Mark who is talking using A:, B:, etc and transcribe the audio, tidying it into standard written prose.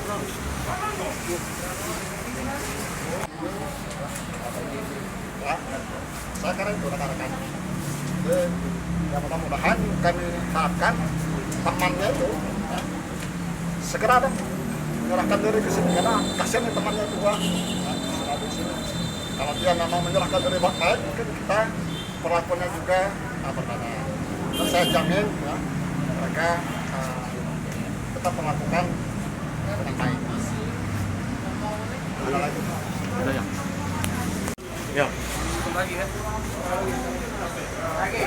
A: Ya, saya karena itu rekan-rekan. Jadi, ya mudah-mudahan kami harapkan temannya itu ya, segera dong menyerahkan diri ke sini karena kasihan ya temannya juga. Ya, di sini. Kalau dia nggak mau menyerahkan diri baik, mungkin kita perlakuannya juga berbeda. Dan saya jamin ya, mereka tetap melakukan dengan baik. Ada lagi?
B: Ada ya? Ya.
C: Lagi ya? Lagi.